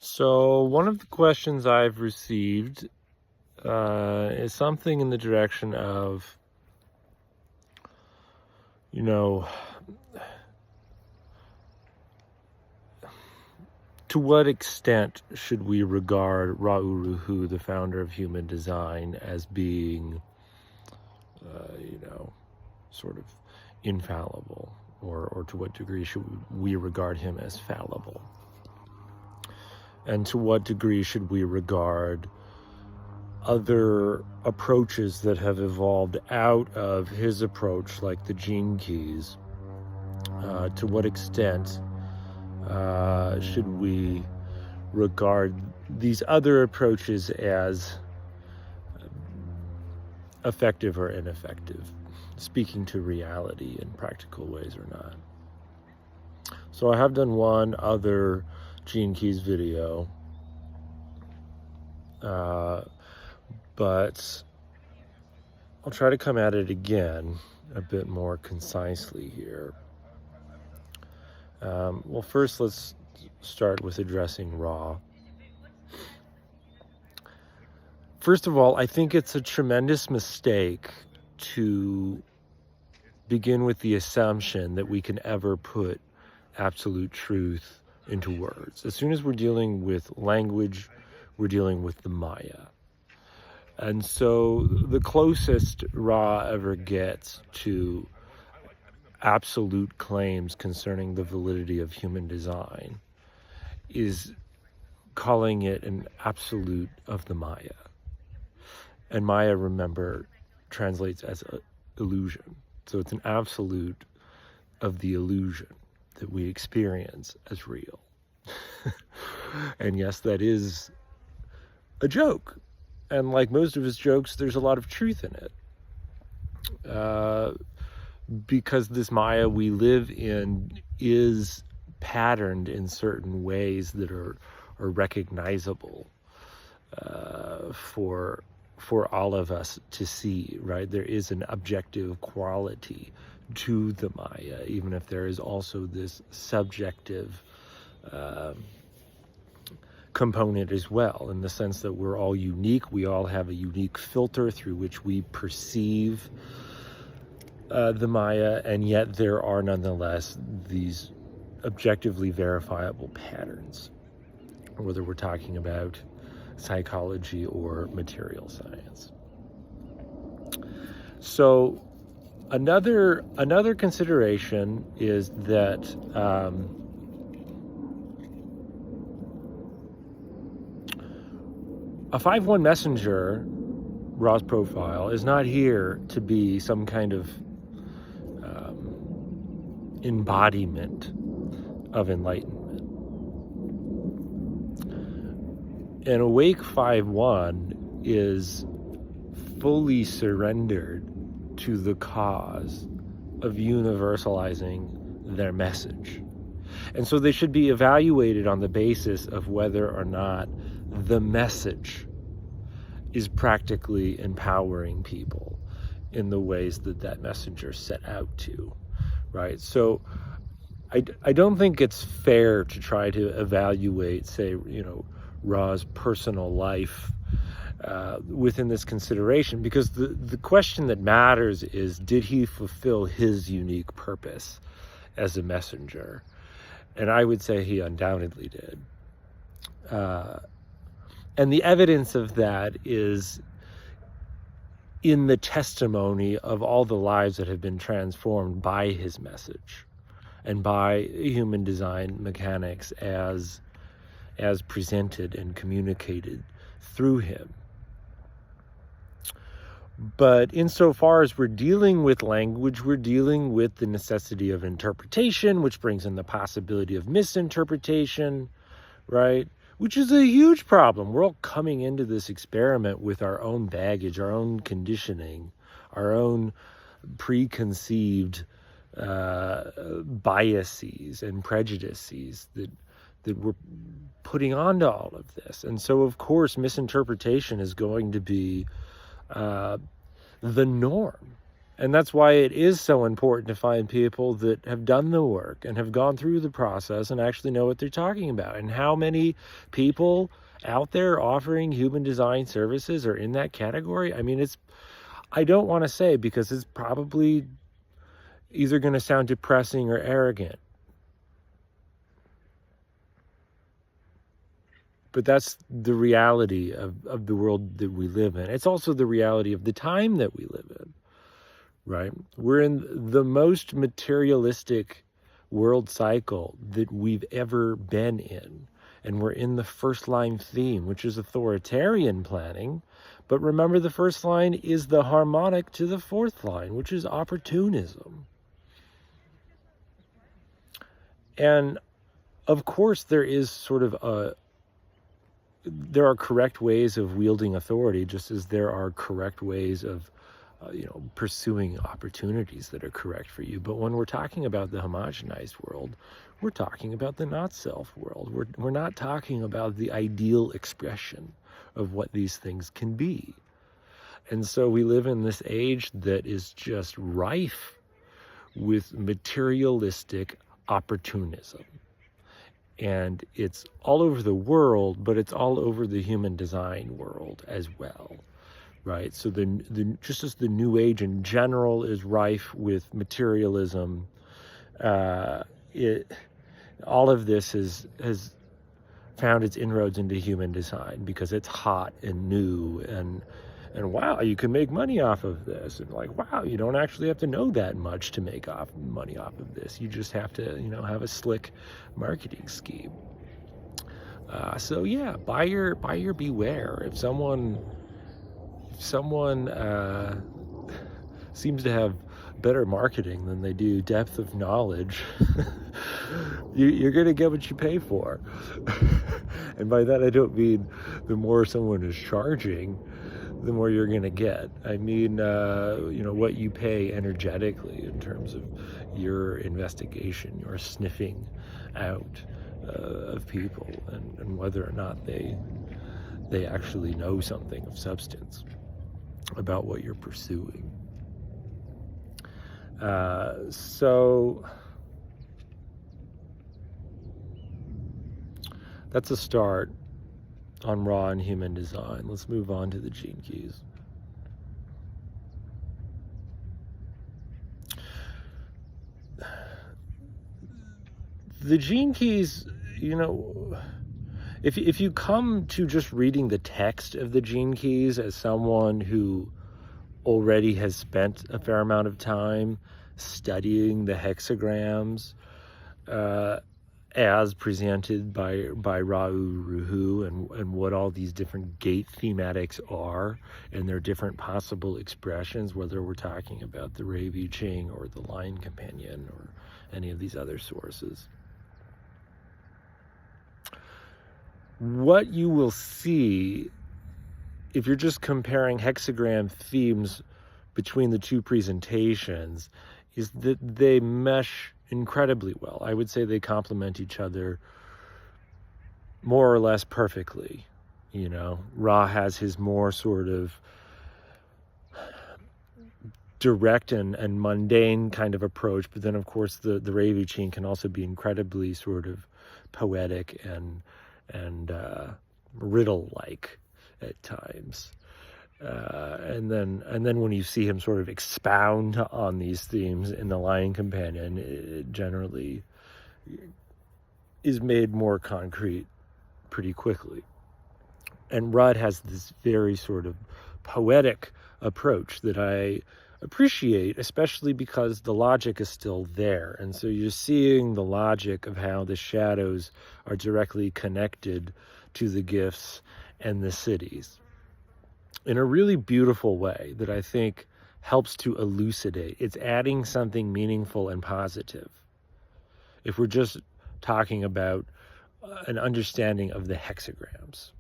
So one of the questions I've received is something in the direction of, you know, to what extent should we regard Ra Uru Hu, the founder of human design, as being, sort of infallible, or to what degree should we regard him as fallible? And to what degree should we regard other approaches that have evolved out of his approach, like the gene keys? To what extent should we regard these other approaches as effective or ineffective, speaking to reality in practical ways or not? So I have done one other gene keys video, but I'll try to come at it again a bit more concisely here. Well, first let's start with addressing Ra. First of all, I think it's a tremendous mistake to begin with the assumption that we can ever put absolute truth into words. As soon as we're dealing with language, we're dealing with the Maya. And so the closest Ra ever gets to absolute claims concerning the validity of human design is calling it an absolute of the Maya. And Maya, remember, translates as illusion. So it's an absolute of the illusion that we experience as real. And yes, that is a joke. And like most of his jokes, there's a lot of truth in it. Because this Maya we live in is patterned in certain ways that are recognizable for all of us to see, right? There is an objective quality to the Maya, even if there is also this subjective component as well, in the sense that we're all unique. We all have a unique filter through which we perceive the Maya, and yet there are nonetheless these objectively verifiable patterns, whether we're talking about psychology or material science. So another consideration is that a 5-1 messenger, Ra's profile, is not here to be some kind of embodiment of enlightenment. An awake 5-1 is fully surrendered to the cause of universalizing their message. And so they should be evaluated on the basis of whether or not the message is practically empowering people in the ways that that messenger set out to, right? So I don't think it's fair to try to evaluate, say, Ra's personal life within this consideration, because the question that matters is, did he fulfill his unique purpose as a messenger? And I would say he undoubtedly did. And the evidence of that is in the testimony of all the lives that have been transformed by his message and by human design mechanics as presented and communicated through him. But insofar as we're dealing with language, we're dealing with the necessity of interpretation, which brings in the possibility of misinterpretation, right? Which is a huge problem. We're all coming into this experiment with our own baggage, our own conditioning, our own preconceived biases and prejudices that we're putting onto all of this. And so, of course, misinterpretation is going to be the norm And that's why it is so important to find people that have done the work and have gone through the process and actually know what they're talking about. And how many people out there offering human design services are in that category? I mean, I don't want to say, because it's probably either going to sound depressing or arrogant. But that's the reality of the world that we live in. It's also the reality of the time that we live in, right? We're in the most materialistic world cycle that we've ever been in. And we're in the first line theme, which is authoritarian planning. But remember, the first line is the harmonic to the fourth line, which is opportunism. And of course, there are correct ways of wielding authority, just as there are correct ways of pursuing opportunities that are correct for you. But when we're talking about the homogenized world, we're talking about the not self world. We're not talking about the ideal expression of what these things can be. And so we live in this age that is just rife with materialistic opportunism. And it's all over the world, but it's all over the human design world as well, right? So just as the New Age in general is rife with materialism, all of this has found its inroads into human design because it's hot and new, and wow, you can make money off of this. And like, wow, you don't actually have to know that much to make money off of this. You just have to, have a slick marketing scheme. So yeah, buyer beware. If someone seems to have better marketing than they do depth of knowledge, you're going to get what you pay for. And by that, I don't mean the more someone is charging, the more you're going to get. I mean, what you pay energetically in terms of your investigation, your sniffing out of people, and whether or not they actually know something of substance about what you're pursuing. So that's a start on raw and human design. Let's move on to the gene keys. The gene keys, if you come to just reading the text of the gene keys as someone who already has spent a fair amount of time studying the hexagrams, as presented by Ra'u Ruhu, and what all these different gate thematics are and their different possible expressions, whether we're talking about the Ravi Ching or the Line Companion or any of these other sources. What you will see, if you're just comparing hexagram themes between the two presentations, is that they mesh incredibly well. I would say they complement each other more or less perfectly. Ra has his more sort of direct and mundane kind of approach, but then of course the Ravi Chin can also be incredibly sort of poetic and riddle-like at times. And then when you see him sort of expound on these themes in the Lion Companion, it generally is made more concrete pretty quickly. And Rudd has this very sort of poetic approach that I appreciate, especially because the logic is still there. And so you're seeing the logic of how the shadows are directly connected to the gifts and the cities in a really beautiful way that I think helps to elucidate. It's adding something meaningful and positive. If we're just talking about an understanding of the hexagrams,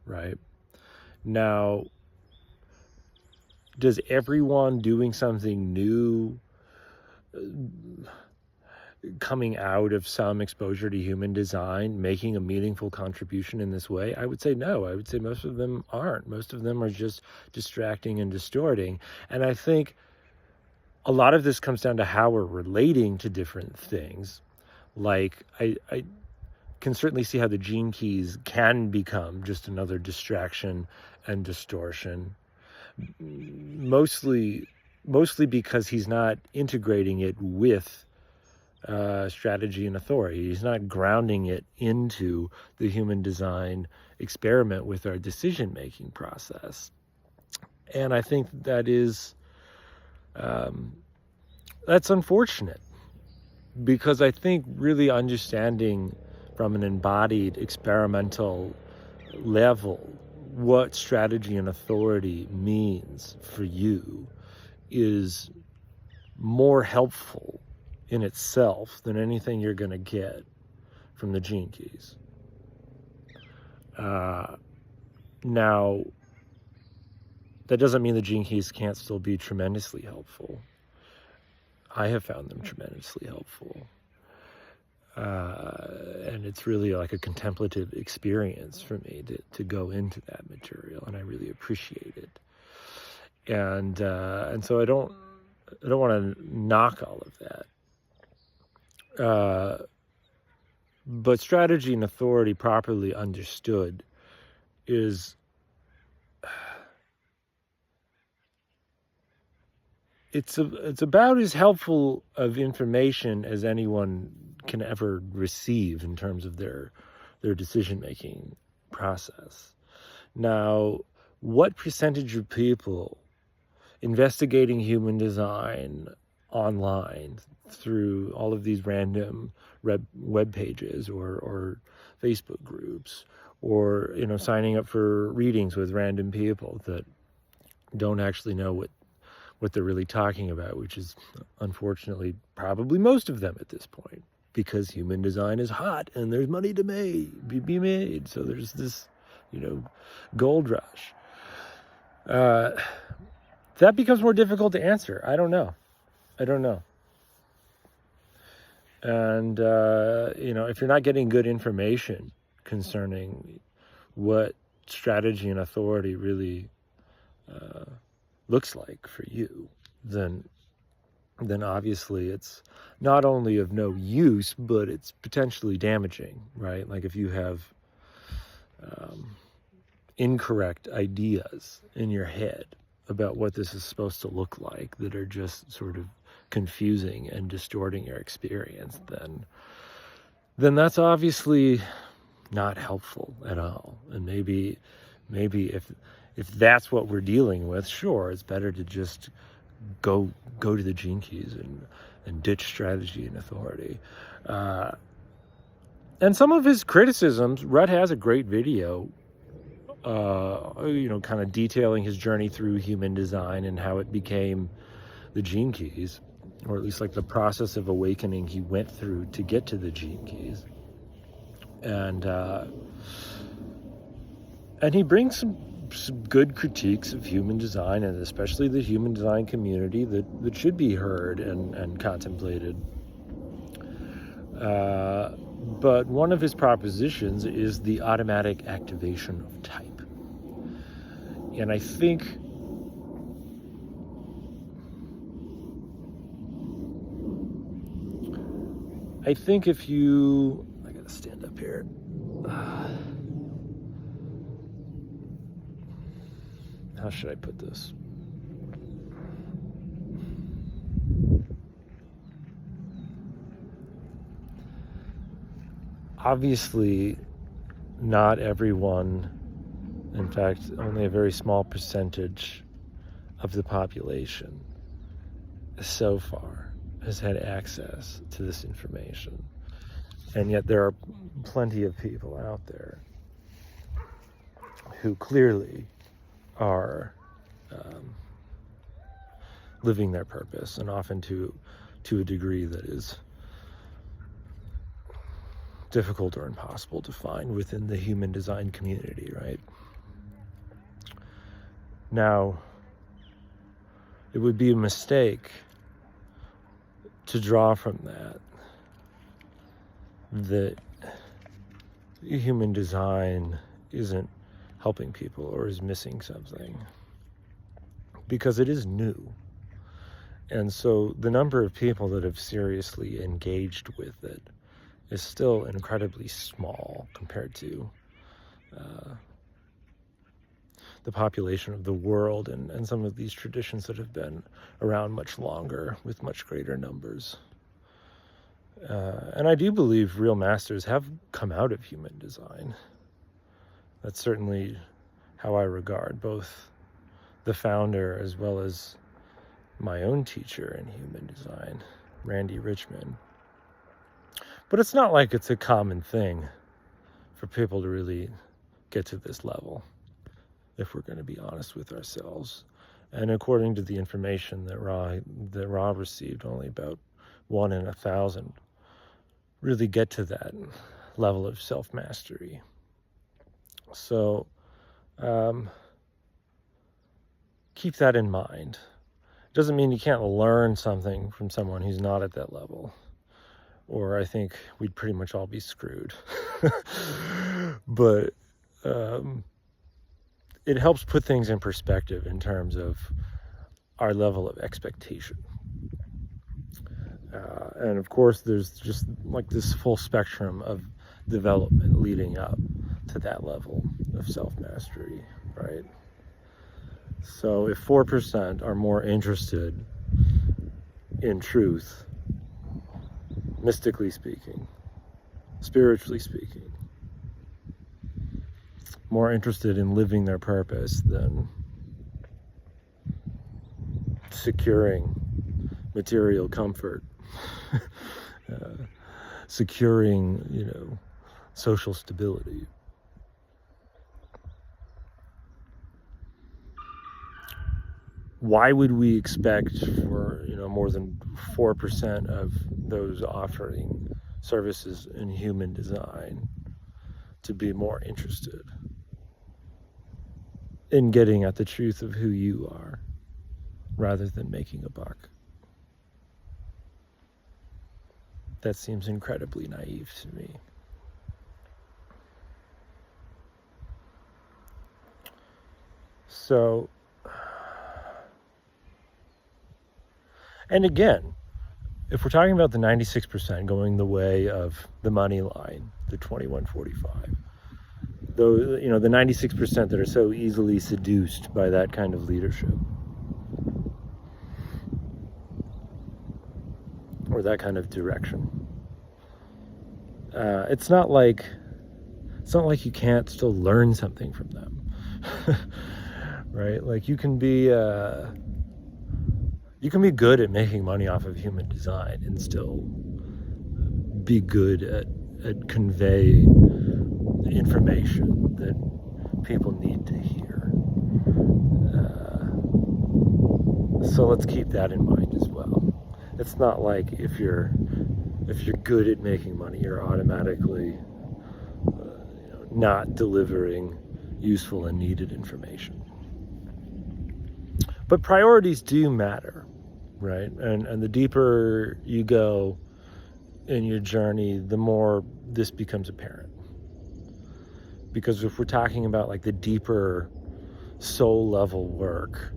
right? Now, does everyone doing something new, coming out of some exposure to human design, making a meaningful contribution in this way? I would say no. I would say most of them aren't. Most of them are just distracting and distorting. And I think a lot of this comes down to how we're relating to different things. Like, I can certainly see how the gene keys can become just another distraction and distortion, mostly because he's not integrating it with strategy and authority. He's not grounding it into the human design experiment with our decision-making process. And I think that is, that's unfortunate, because I think really understanding from an embodied experimental level what strategy and authority means for you is more helpful in itself than anything you're going to get from the gene keys. Now, that doesn't mean the gene keys can't still be tremendously helpful. I have found them tremendously helpful. And it's really like a contemplative experience for me to go into that material, and I really appreciate it. And so I don't want to knock all of that. But strategy and authority properly understood is, it's about as helpful of information as anyone can ever receive in terms of their decision-making process. Now, what percentage of people investigating human design online through all of these random web pages or Facebook groups, or signing up for readings with random people that don't actually know what they're really talking about, which is unfortunately probably most of them at this point, because human design is hot and there's money to be made. So there's this, gold rush. That becomes more difficult to answer. I don't know. And, if you're not getting good information concerning what strategy and authority really looks like for you, then obviously it's not only of no use, but it's potentially damaging, right? Like if you have incorrect ideas in your head about what this is supposed to look like that are just sort of confusing and distorting your experience, then that's obviously not helpful at all. And maybe if that's what we're dealing with, sure, it's better to just go to the gene keys and ditch strategy and authority. And some of his criticisms, Rudd has a great video, kind of detailing his journey through human design and how it became the gene keys, or at least like the process of awakening he went through to get to the gene keys. And he brings some good critiques of human design, and especially the human design community, that should be heard and contemplated. But one of his propositions is the automatic activation of type. And I think if you... I gotta stand up here. How should I put this? Obviously, not everyone, in fact, only a very small percentage of the population so far has had access to this information. And yet there are plenty of people out there who clearly are living their purpose, and often to a degree that is difficult or impossible to find within the human design community, right? Now, it would be a mistake to draw from that human design isn't helping people or is missing something, because it is new. And so the number of people that have seriously engaged with it is still incredibly small compared to the population of the world and some of these traditions that have been around much longer with much greater numbers. And I do believe real masters have come out of human design. That's certainly how I regard both the founder as well as my own teacher in human design, Randy Richman. But it's not like it's a common thing for people to really get to this level, if we're going to be honest with ourselves. And according to the information that Ra received, only about 1 in 1,000 really get to that level of self-mastery. So keep that in mind. It doesn't mean you can't learn something from someone who's not at that level, or I think we'd pretty much all be screwed. But it helps put things in perspective in terms of our level of expectation. And of course, there's just like this full spectrum of development leading up to that level of self-mastery, right? So if 4% are more interested in truth, mystically speaking, spiritually speaking, more interested in living their purpose than securing material comfort, securing, social stability. Why would we expect for, more than 4% of those offering services in human design to be more interested in getting at the truth of who you are rather than making a buck? That seems incredibly naive to me. So, and again, if we're talking about the 96% going the way of the money line, the 2145, though, the 96% that are so easily seduced by that kind of leadership or that kind of direction, it's not like you can't still learn something from them. Right? Like you can be good at making money off of human design and still be good at conveying the information that people need to hear. So let's keep that in mind as well. It's not like if you're good at making money, you're automatically not delivering useful and needed information. But priorities do matter, right? And the deeper you go in your journey, the more this becomes apparent. Because if we're talking about like the deeper soul level work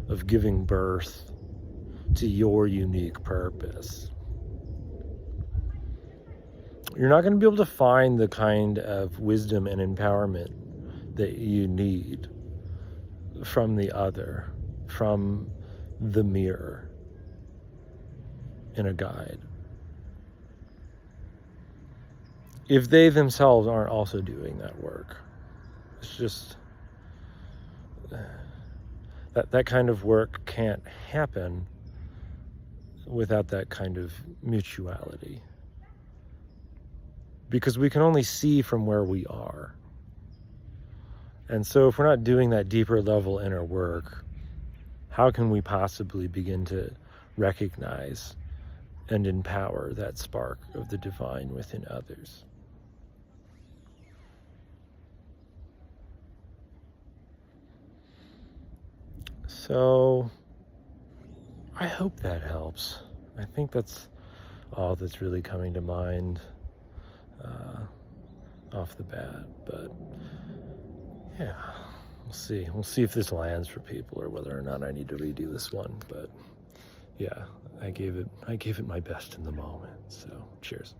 of giving birth to your unique purpose, you're not going to be able to find the kind of wisdom and empowerment that you need from the other, from the mirror in a guide, if they themselves aren't also doing that work. It's just that kind of work can't happen without that kind of mutuality, because we can only see from where we are. And so if we're not doing that deeper level inner work, how can we possibly begin to recognize and empower that spark of the divine within others? So I hope that helps. I think that's all that's really coming to mind off the bat. But yeah, we'll see. We'll see if this lands for people or whether or not I need to redo this one. But yeah, I gave it my best in the moment. So cheers.